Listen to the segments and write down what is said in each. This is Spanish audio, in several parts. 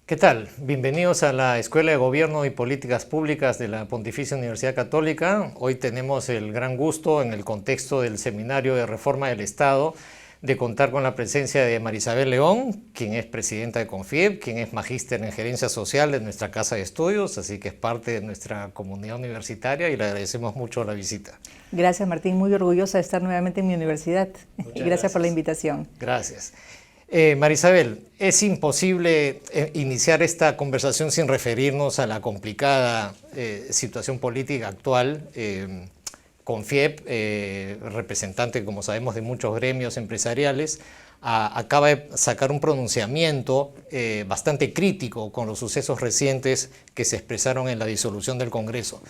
¿Qué tal? Bienvenidos a la Escuela de Gobierno y Políticas Públicas de la Pontificia Universidad Católica. Hoy tenemos el gran gusto, en el contexto del Seminario de Reforma del Estado, de contar con la presencia de Marisabel León, quien es presidenta de CONFIEP, quien es magíster en Gerencia Social de nuestra Casa de Estudios, así que es parte de nuestra comunidad universitaria y le agradecemos mucho la visita. Gracias, Martín. Muy orgullosa de estar nuevamente en mi universidad. Muchas gracias por la invitación. Gracias. Marisabel, es imposible iniciar esta conversación sin referirnos a la complicada situación política actual. CONFIEP, representante, como sabemos, de muchos gremios empresariales, acaba de sacar un pronunciamiento bastante crítico con los sucesos recientes que se expresaron en la disolución del Congreso.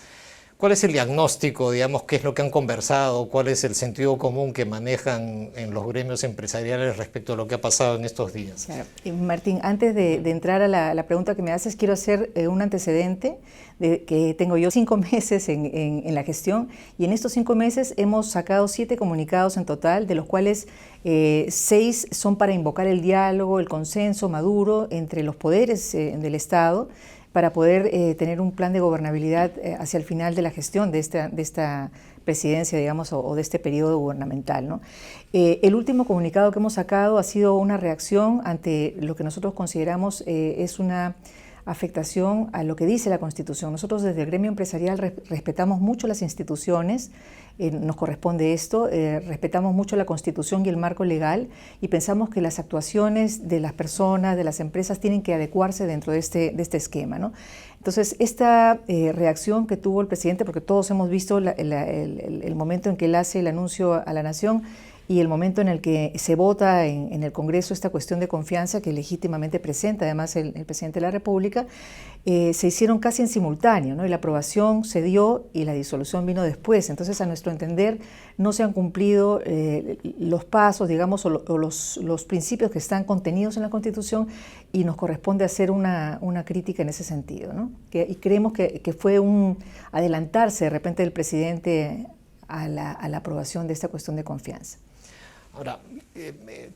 ¿Cuál es el diagnóstico, digamos, qué es lo que han conversado, cuál es el sentido común que manejan en los gremios empresariales respecto a lo que ha pasado en estos días? Claro. Martín, antes de entrar a la pregunta que me haces, quiero hacer un antecedente de que tengo yo 5 meses en la gestión, y en estos 5 meses hemos sacado 7 comunicados en total, de los cuales 6 son para invocar el diálogo, el consenso maduro entre los poderes del Estado, para poder tener un plan de gobernabilidad hacia el final de la gestión de esta presidencia, digamos, o de este periodo gubernamental, ¿no? El último comunicado que hemos sacado ha sido una reacción ante lo que nosotros consideramos es una afectación a lo que dice la Constitución. Nosotros desde el gremio empresarial respetamos mucho las instituciones, nos corresponde esto, respetamos mucho la Constitución y el marco legal, y pensamos que las actuaciones de las personas, de las empresas, tienen que adecuarse dentro de este esquema, ¿no? Entonces, esta reacción que tuvo el presidente, porque todos hemos visto el momento en que él hace el anuncio a la nación y el momento en el que se vota en el Congreso esta cuestión de confianza que legítimamente presenta además el presidente de la República, se hicieron casi en simultáneo, ¿no? Y la aprobación se dio y la disolución vino después. Entonces, a nuestro entender, no se han cumplido los pasos, digamos, o los principios que están contenidos en la Constitución, y nos corresponde hacer una crítica en ese sentido, ¿no? Y creemos que fue un adelantarse de repente del presidente a la aprobación de esta cuestión de confianza. Ahora,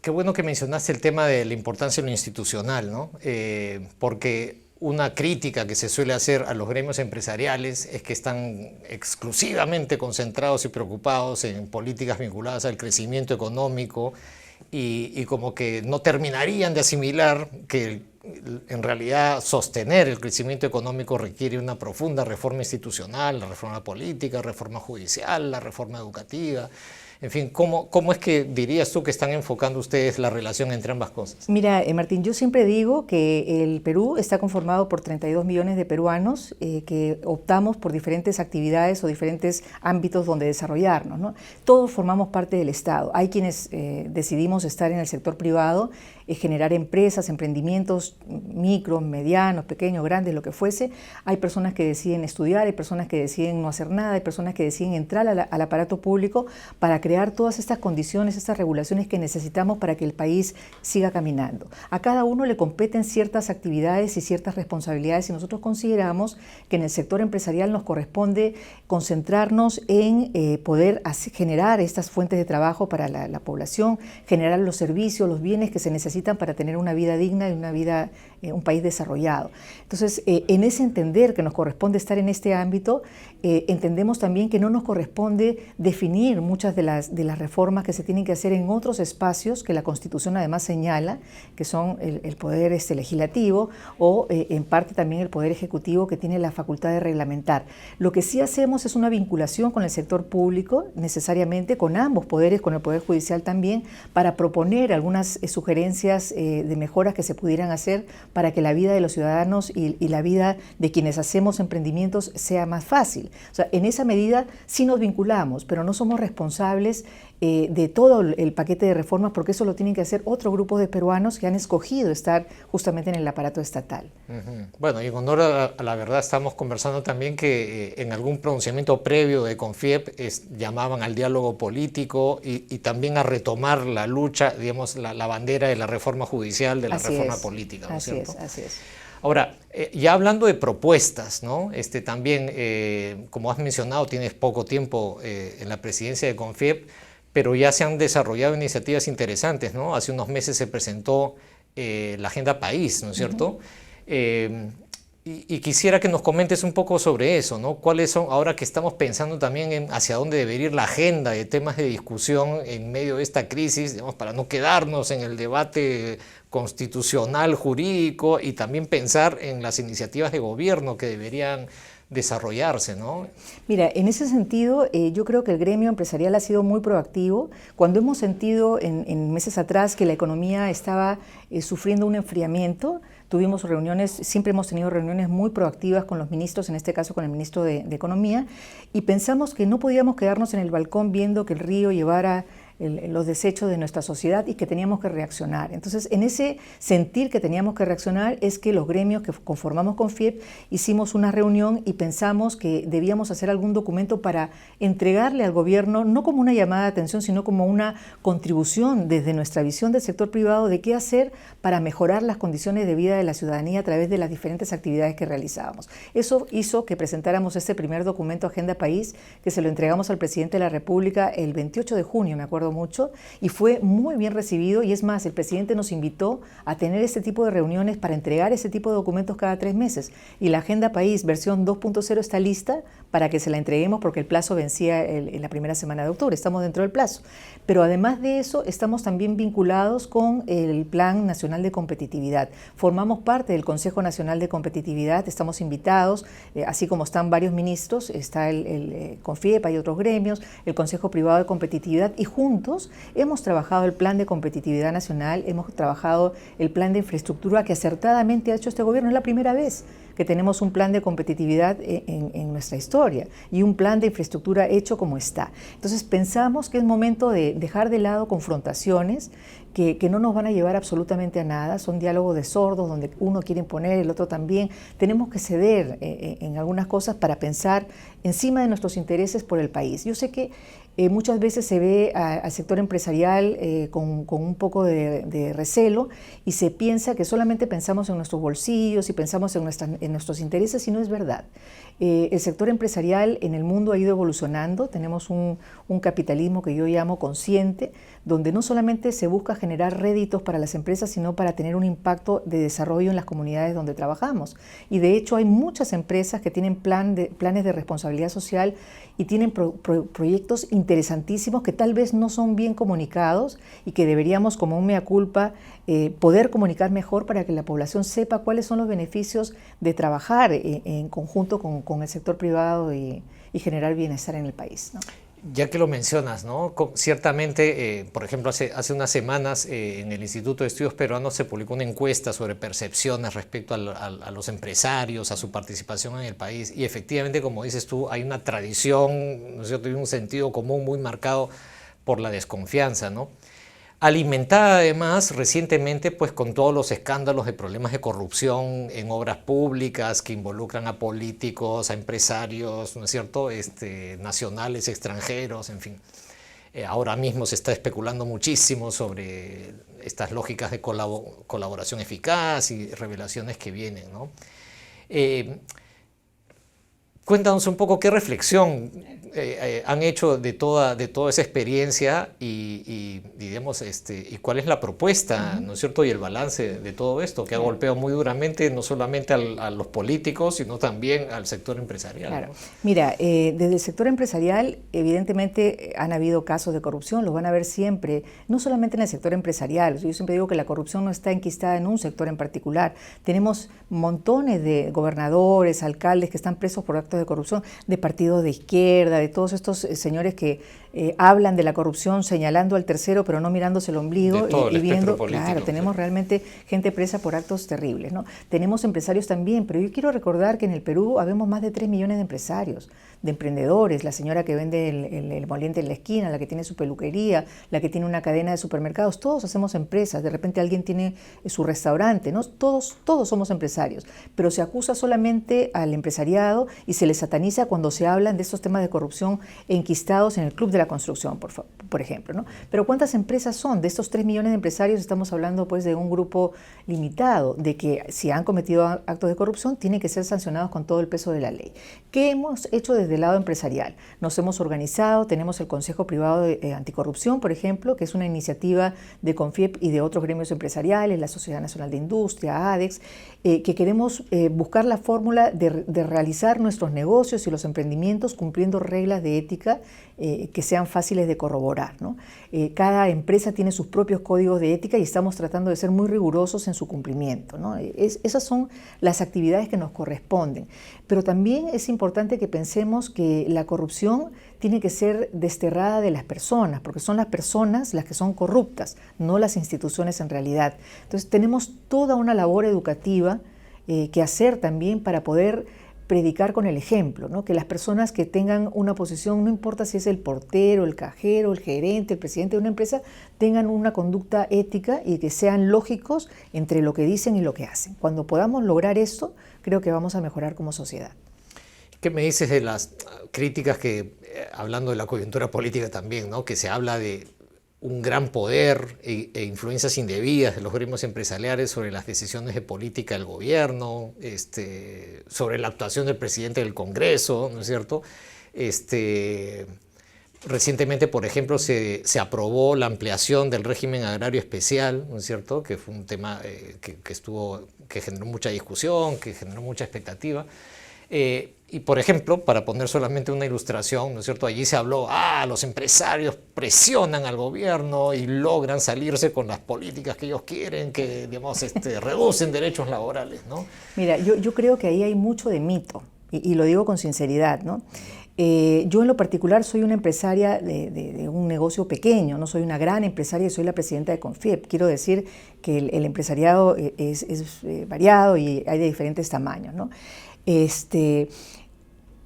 qué bueno que mencionaste el tema de la importancia de lo institucional, ¿no? Porque una crítica que se suele hacer a los gremios empresariales es que están exclusivamente concentrados y preocupados en políticas vinculadas al crecimiento económico y como que no terminarían de asimilar que en realidad sostener el crecimiento económico requiere una profunda reforma institucional, la reforma política, la reforma judicial, la reforma educativa. En fin, ¿cómo es que dirías tú que están enfocando ustedes la relación entre ambas cosas? Mira, Martín, yo siempre digo que el Perú está conformado por 32 millones de peruanos que optamos por diferentes actividades o diferentes ámbitos donde desarrollarnos, ¿no? Todos formamos parte del Estado. Hay quienes decidimos estar en el sector privado, generar empresas, emprendimientos micros, medianos, pequeños, grandes, lo que fuese. Hay personas que deciden estudiar, hay personas que deciden no hacer nada, hay personas que deciden entrar al aparato público para crear todas estas condiciones, estas regulaciones que necesitamos para que el país siga caminando. A cada uno le competen ciertas actividades y ciertas responsabilidades, y nosotros consideramos que en el sector empresarial nos corresponde concentrarnos en poder generar estas fuentes de trabajo para la población, generar los servicios, los bienes que se necesitan para tener una vida digna y un país desarrollado. Entonces, en ese entender que nos corresponde estar en este ámbito, entendemos también que no nos corresponde definir muchas de las reformas que se tienen que hacer en otros espacios que la Constitución además señala, que son el poder legislativo o en parte también el poder ejecutivo, que tiene la facultad de reglamentar. Lo que sí hacemos es una vinculación con el sector público, necesariamente con ambos poderes, con el Poder Judicial también, para proponer algunas sugerencias de mejoras que se pudieran hacer para que la vida de los ciudadanos y la vida de quienes hacemos emprendimientos sea más fácil. O sea, en esa medida sí nos vinculamos, pero no somos responsables de todo el paquete de reformas, porque eso lo tienen que hacer otro grupo de peruanos que han escogido estar justamente en el aparato estatal. Bueno, y en honor a la verdad, estamos conversando también que en algún pronunciamiento previo de CONFIEP llamaban al diálogo político y también a retomar la lucha, digamos, la bandera de la reforma judicial, de la reforma política, ¿no es cierto? Así es. Ahora, ya hablando de propuestas, ¿no? También, como has mencionado, tienes poco tiempo en la presidencia de CONFIEP, pero ya se han desarrollado iniciativas interesantes, ¿no? Hace unos meses se presentó la Agenda País, ¿no es cierto? Y quisiera que nos comentes un poco sobre eso, ¿no? ¿Cuáles son, ahora que estamos pensando también en hacia dónde debería ir la agenda de temas de discusión en medio de esta crisis, digamos, para no quedarnos en el debate constitucional, jurídico, y también pensar en las iniciativas de gobierno que deberían desarrollarse, ¿no? Mira, en ese sentido, yo creo que el gremio empresarial ha sido muy proactivo. Cuando hemos sentido en meses atrás que la economía estaba sufriendo un enfriamiento, tuvimos reuniones, siempre hemos tenido reuniones muy proactivas con los ministros, en este caso con el ministro de Economía, y pensamos que no podíamos quedarnos en el balcón viendo que el río llevara los desechos de nuestra sociedad y que teníamos que reaccionar. Entonces, en ese sentir que teníamos que reaccionar es que los gremios que conformamos con FIEP hicimos una reunión y pensamos que debíamos hacer algún documento para entregarle al gobierno, no como una llamada de atención, sino como una contribución desde nuestra visión del sector privado de qué hacer para mejorar las condiciones de vida de la ciudadanía a través de las diferentes actividades que realizábamos. Eso hizo que presentáramos este primer documento Agenda País, que se lo entregamos al presidente de la República el 28 de junio, me acuerdo mucho, y fue muy bien recibido, y es más, el presidente nos invitó a tener este tipo de reuniones para entregar ese tipo de documentos cada 3 meses, y la Agenda País versión 2.0 está lista para que se la entreguemos porque el plazo vencía en la primera semana de octubre, estamos dentro del plazo. Pero además de eso, estamos también vinculados con el Plan Nacional de Competitividad. Formamos parte del Consejo Nacional de Competitividad, estamos invitados, así como están varios ministros, está el CONFIEP, hay otros gremios, el Consejo Privado de Competitividad, y juntos hemos trabajado el Plan de Competitividad Nacional, hemos trabajado el Plan de Infraestructura que acertadamente ha hecho este gobierno. Es la primera vez que tenemos un plan de competitividad en nuestra historia y un plan de infraestructura hecho como está. Entonces pensamos que es momento de dejar de lado confrontaciones que no nos van a llevar absolutamente a nada, son diálogos de sordos donde uno quiere imponer, el otro también. Tenemos que ceder en algunas cosas para pensar encima de nuestros intereses por el país. Yo sé que muchas veces se ve al sector empresarial con un poco de recelo y se piensa que solamente pensamos en nuestros bolsillos y pensamos en nuestros intereses, y no es verdad. El sector empresarial en el mundo ha ido evolucionando, tenemos un capitalismo que yo llamo consciente, donde no solamente se busca generar réditos para las empresas, sino para tener un impacto de desarrollo en las comunidades donde trabajamos. Y de hecho hay muchas empresas que tienen planes de responsabilidad social y tienen proyectos interesantísimos que tal vez no son bien comunicados y que deberíamos, como un mea culpa, poder comunicar mejor para que la población sepa cuáles son los beneficios de trabajar en conjunto con el sector privado y generar bienestar en el país, ¿no? Ya que lo mencionas, ¿no? Ciertamente, por ejemplo, hace unas semanas en el Instituto de Estudios Peruanos se publicó una encuesta sobre percepciones respecto a los empresarios, a su participación en el país, y efectivamente, como dices tú, hay una tradición, ¿no es cierto?, y un sentido común muy marcado por la desconfianza, ¿no? Alimentada además recientemente pues con todos los escándalos de problemas de corrupción en obras públicas que involucran a políticos, a empresarios, ¿no es cierto?, nacionales, extranjeros, en fin. Ahora mismo se está especulando muchísimo sobre estas lógicas de colaboración eficaz y revelaciones que vienen, ¿no? Cuéntanos un poco qué reflexión han hecho de toda esa experiencia y digamos, y cuál es la propuesta, ¿no es cierto?, y el balance de todo esto, que ha golpeado muy duramente no solamente a los políticos, sino también al sector empresarial. Claro. ¿No? Mira, desde el sector empresarial, evidentemente han habido casos de corrupción, los van a ver siempre, no solamente en el sector empresarial. Yo siempre digo que la corrupción no está enquistada en un sector en particular. Tenemos montones de gobernadores, alcaldes que están presos por actos de corrupción, de partidos de izquierda, de todos estos señores que hablan de la corrupción señalando al tercero pero no mirándose el ombligo y viendo, claro, tenemos realmente gente presa por actos terribles, ¿no? Tenemos empresarios también, pero yo quiero recordar que en el Perú habemos más de 3 millones de empresarios, de emprendedores, la señora que vende el moliente en la esquina, la que tiene su peluquería, la que tiene una cadena de supermercados, todos hacemos empresas, de repente alguien tiene su restaurante, ¿no? Todos somos empresarios, pero se acusa solamente al empresariado y se les sataniza cuando se hablan de estos temas de corrupción enquistados en el club de la construcción, por ejemplo, ¿no? Pero ¿cuántas empresas son? De estos 3 millones de empresarios estamos hablando pues de un grupo limitado, de que si han cometido actos de corrupción tienen que ser sancionados con todo el peso de la ley. ¿Qué hemos hecho desde el lado empresarial? Nos hemos organizado, tenemos el Consejo Privado de Anticorrupción, por ejemplo, que es una iniciativa de CONFIEP y de otros gremios empresariales, la Sociedad Nacional de Industria, ADEX, que queremos buscar la fórmula de realizar nuestros negocios y los emprendimientos cumpliendo reglas de ética que sean fáciles de corroborar, ¿no? Cada empresa tiene sus propios códigos de ética y estamos tratando de ser muy rigurosos en su cumplimiento, ¿no? Esas son las actividades que nos corresponden. Pero también es importante que pensemos que la corrupción tiene que ser desterrada de las personas, porque son las personas las que son corruptas, no las instituciones en realidad. Entonces tenemos toda una labor educativa que hacer también para poder predicar con el ejemplo, ¿no? Que las personas que tengan una posición, no importa si es el portero, el cajero, el gerente, el presidente de una empresa, tengan una conducta ética y que sean lógicos entre lo que dicen y lo que hacen. Cuando podamos lograr esto, creo que vamos a mejorar como sociedad. ¿Qué me dices de las críticas que, hablando de la coyuntura política también, ¿no? Que se habla de un gran poder e influencias indebidas de los gremios empresariales sobre las decisiones de política del gobierno, sobre la actuación del presidente del Congreso, ¿no es cierto? Recientemente, por ejemplo, se aprobó la ampliación del régimen agrario especial, ¿no es cierto? Que fue un tema que generó mucha discusión, que generó mucha expectativa. Y por ejemplo, para poner solamente una ilustración, ¿no es cierto? Allí se habló, los empresarios presionan al gobierno y logran salirse con las políticas que ellos quieren, que, digamos, reducen derechos laborales, ¿no? Mira, yo creo que ahí hay mucho de mito, y lo digo con sinceridad, ¿no? Yo en lo particular soy una empresaria de un negocio pequeño, no soy una gran empresaria, soy la presidenta de CONFIEP. Quiero decir que el empresariado es variado y hay de diferentes tamaños, ¿no?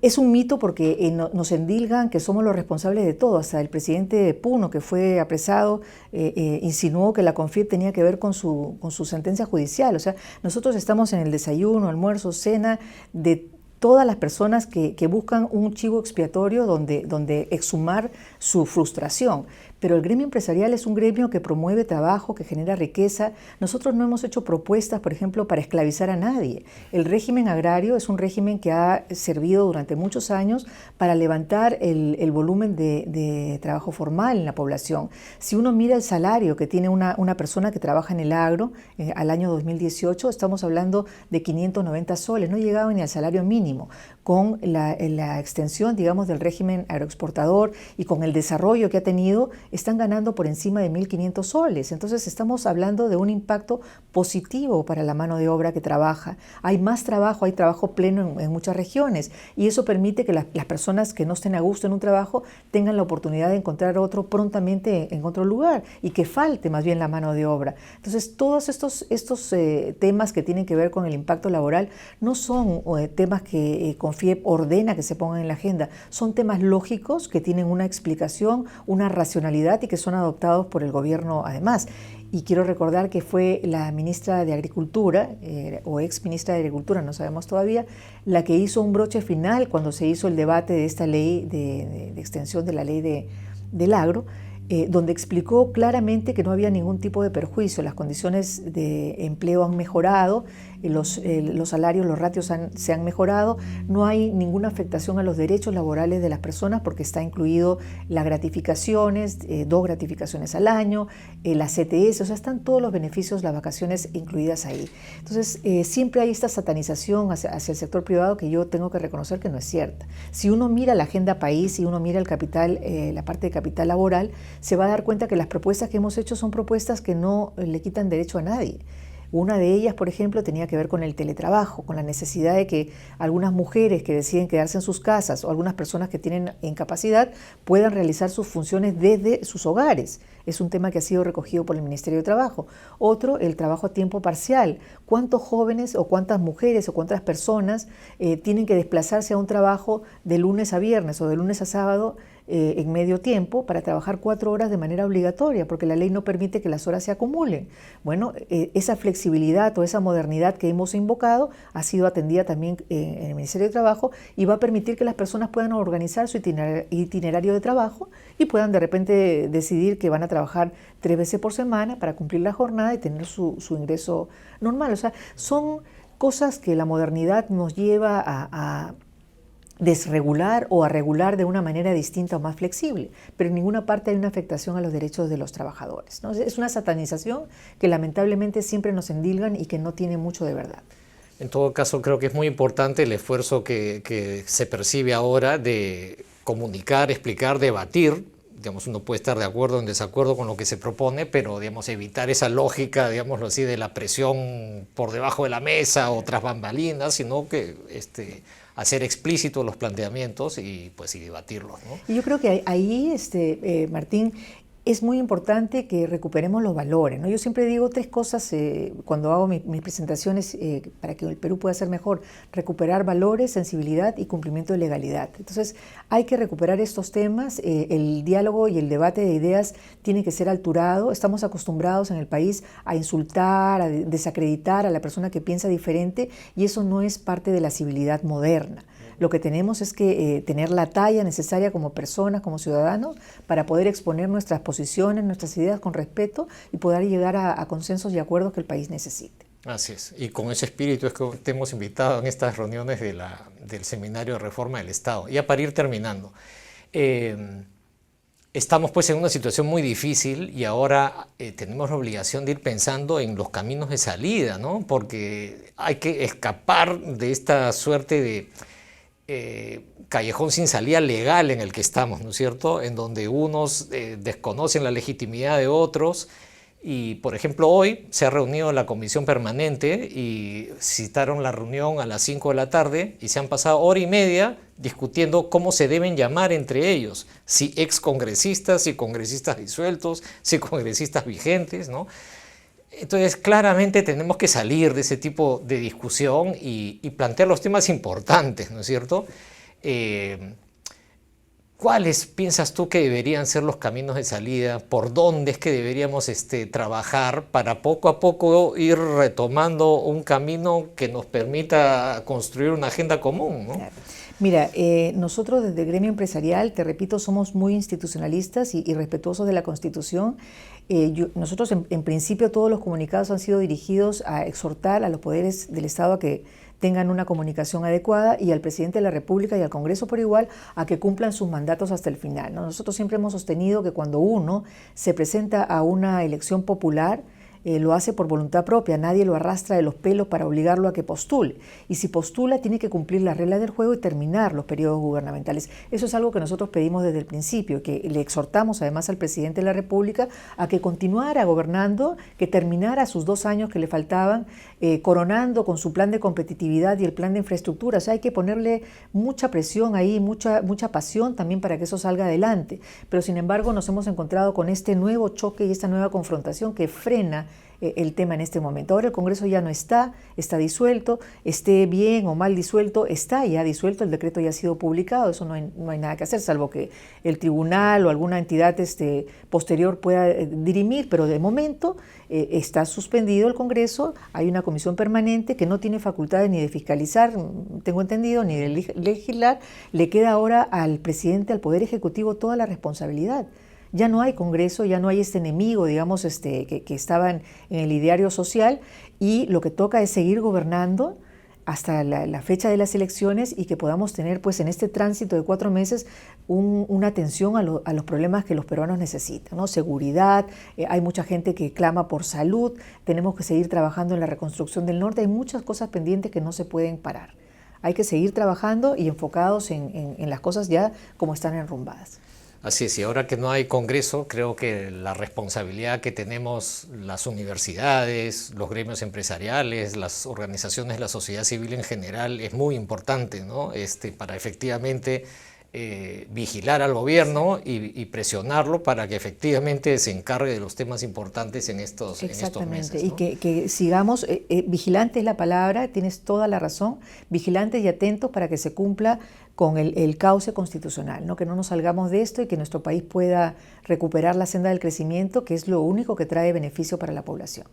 Es un mito porque nos endilgan que somos los responsables de todo. Hasta el presidente de Puno, que fue apresado, insinuó que la CONFIEP tenía que ver con su sentencia judicial. O sea, nosotros estamos en el desayuno, almuerzo, cena de todas las personas que buscan un chivo expiatorio donde exhumar su frustración. Pero el gremio empresarial es un gremio que promueve trabajo, que genera riqueza. Nosotros no hemos hecho propuestas, por ejemplo, para esclavizar a nadie. El régimen agrario es un régimen que ha servido durante muchos años para levantar el volumen de trabajo formal en la población. Si uno mira el salario que tiene una persona que trabaja en el agro al año 2018, estamos hablando de 590 soles, no llegaba ni al salario mínimo. Con la extensión, digamos, del régimen agroexportador y con el desarrollo que ha tenido, están ganando por encima de 1.500 soles. Entonces estamos hablando de un impacto positivo para la mano de obra que trabaja. Hay más trabajo, hay trabajo pleno en muchas regiones y eso permite que las personas que no estén a gusto en un trabajo tengan la oportunidad de encontrar otro prontamente en otro lugar y que falte más bien la mano de obra. Entonces todos estos temas que tienen que ver con el impacto laboral no son temas que CONFIEP ordena que se pongan en la agenda, son temas lógicos que tienen una explicación, una racionalidad y que son adoptados por el gobierno además. Y quiero recordar que fue la ministra de Agricultura, o ex ministra de Agricultura, no sabemos todavía, la que hizo un broche final cuando se hizo el debate de esta ley de extensión de la ley del agro, donde explicó claramente que no había ningún tipo de perjuicio, las condiciones de empleo han mejorado, los salarios, los ratios se han mejorado, no hay ninguna afectación a los derechos laborales de las personas porque está incluido las gratificaciones, 2 gratificaciones al año, las CTS, o sea, están todos los beneficios, las vacaciones incluidas ahí. Entonces, siempre hay esta satanización hacia el sector privado que yo tengo que reconocer que no es cierta. Si uno mira la agenda país, si uno mira el capital, la parte de capital laboral, se va a dar cuenta que las propuestas que hemos hecho son propuestas que no le quitan derecho a nadie. Una de ellas, por ejemplo, tenía que ver con el teletrabajo, con la necesidad de que algunas mujeres que deciden quedarse en sus casas o algunas personas que tienen incapacidad puedan realizar sus funciones desde sus hogares. Es un tema que ha sido recogido por el Ministerio de Trabajo. Otro, el trabajo a tiempo parcial. ¿Cuántos jóvenes o cuántas mujeres o cuántas personas tienen que desplazarse a un trabajo de lunes a viernes o de lunes a sábado en medio tiempo para trabajar 4 horas de manera obligatoria, porque la ley no permite que las horas se acumulen. Bueno, esa flexibilidad o esa modernidad que hemos invocado ha sido atendida también en el Ministerio de Trabajo y va a permitir que las personas puedan organizar su itinerario de trabajo y puedan de repente decidir que van a trabajar 3 veces por semana para cumplir la jornada y tener su ingreso normal. O sea, son cosas que la modernidad nos lleva a desregular o a regular de una manera distinta o más flexible, pero en ninguna parte hay una afectación a los derechos de los trabajadores, ¿no? Es una satanización que lamentablemente siempre nos endilgan y que no tiene mucho de verdad. En todo caso, creo que es muy importante el esfuerzo que se percibe ahora de comunicar, explicar, debatir. Digamos, uno puede estar de acuerdo o en desacuerdo con lo que se propone, pero digamos, evitar esa lógica, digámoslo así, de la presión por debajo de la mesa o tras bambalinas, sino que hacer explícitos los planteamientos y debatirlos, ¿no? Y yo creo que ahí, Martín, es muy importante que recuperemos los valores, ¿no? Yo siempre digo 3 cosas cuando hago mis presentaciones para que el Perú pueda ser mejor: recuperar valores, sensibilidad y cumplimiento de legalidad. Entonces hay que recuperar estos temas, el diálogo y el debate de ideas tiene que ser alturado. Estamos acostumbrados en el país a insultar, a desacreditar a la persona que piensa diferente, y eso no es parte de la civilidad moderna. Lo que tenemos es que tener la talla necesaria como personas, como ciudadanos, para poder exponer nuestras posiciones, nuestras ideas con respeto y poder llegar a consensos y acuerdos que el país necesite. Así es, y con ese espíritu es que te hemos invitado en estas reuniones del Seminario de Reforma del Estado. Ya para ir terminando, estamos pues en una situación muy difícil y ahora tenemos la obligación de ir pensando en los caminos de salida, ¿no? Porque hay que escapar de esta suerte de callejón sin salida legal en el que estamos, ¿no es cierto? En donde unos desconocen la legitimidad de otros. Y, por ejemplo, hoy se ha reunido la comisión permanente y citaron la reunión a las 5 de la tarde y se han pasado 1h30 discutiendo cómo se deben llamar entre ellos, si excongresistas, si congresistas disueltos, si congresistas vigentes, ¿no? Entonces, claramente tenemos que salir de ese tipo de discusión y plantear los temas importantes, ¿no es cierto? ¿Cuáles piensas tú que deberían ser los caminos de salida? ¿Por dónde es que deberíamos trabajar para poco a poco ir retomando un camino que nos permita construir una agenda común, ¿no? Claro. Mira, nosotros desde el gremio empresarial, te repito, somos muy institucionalistas y respetuosos de la Constitución. Nosotros en principio todos los comunicados han sido dirigidos a exhortar a los poderes del Estado a que tengan una comunicación adecuada y al presidente de la República y al Congreso por igual a que cumplan sus mandatos hasta el final, ¿no? Nosotros siempre hemos sostenido que cuando uno se presenta a una elección popular, lo hace por voluntad propia, nadie lo arrastra de los pelos para obligarlo a que postule. Y si postula, tiene que cumplir las reglas del juego y terminar los periodos gubernamentales. Eso es algo que nosotros pedimos desde el principio, que le exhortamos además al presidente de la República a que continuara gobernando, que terminara sus 2 años que le faltaban, coronando con su plan de competitividad y el plan de infraestructura. O sea, hay que ponerle mucha presión ahí, mucha pasión también para que eso salga adelante. Pero sin embargo nos hemos encontrado con este nuevo choque y esta nueva confrontación que frena el tema en este momento. Ahora el Congreso ya no está disuelto, esté bien o mal disuelto, está ya disuelto, el decreto ya ha sido publicado, eso no hay nada que hacer, salvo que el tribunal o alguna entidad posterior pueda dirimir, pero de momento está suspendido el Congreso, hay una comisión permanente que no tiene facultades ni de fiscalizar, tengo entendido, ni de legislar, le queda ahora al presidente, al Poder Ejecutivo, toda la responsabilidad. Ya no hay Congreso, ya no hay este enemigo, digamos, que estaba en el ideario social, y lo que toca es seguir gobernando hasta la fecha de las elecciones y que podamos tener, pues, en este tránsito de 4 meses una atención a los problemas que los peruanos necesitan, ¿no? Seguridad, hay mucha gente que clama por salud, tenemos que seguir trabajando en la reconstrucción del norte, hay muchas cosas pendientes que no se pueden parar. Hay que seguir trabajando y enfocados en las cosas ya como están enrumbadas. Así es, y ahora que no hay Congreso, creo que la responsabilidad que tenemos las universidades, los gremios empresariales, las organizaciones de la sociedad civil en general es muy importante, ¿no? Para efectivamente vigilar al gobierno y presionarlo para que efectivamente se encargue de los temas importantes en estos meses. Exactamente, ¿no? y que sigamos, vigilante es la palabra, tienes toda la razón, vigilantes y atentos para que se cumpla con el cauce constitucional, ¿no? Que no nos salgamos de esto y que nuestro país pueda recuperar la senda del crecimiento, que es lo único que trae beneficio para la población.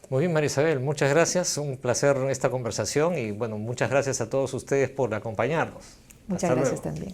Muy bien, María Isabel, muchas gracias, un placer esta conversación y bueno, muchas gracias a todos ustedes por acompañarnos. Muchas gracias también.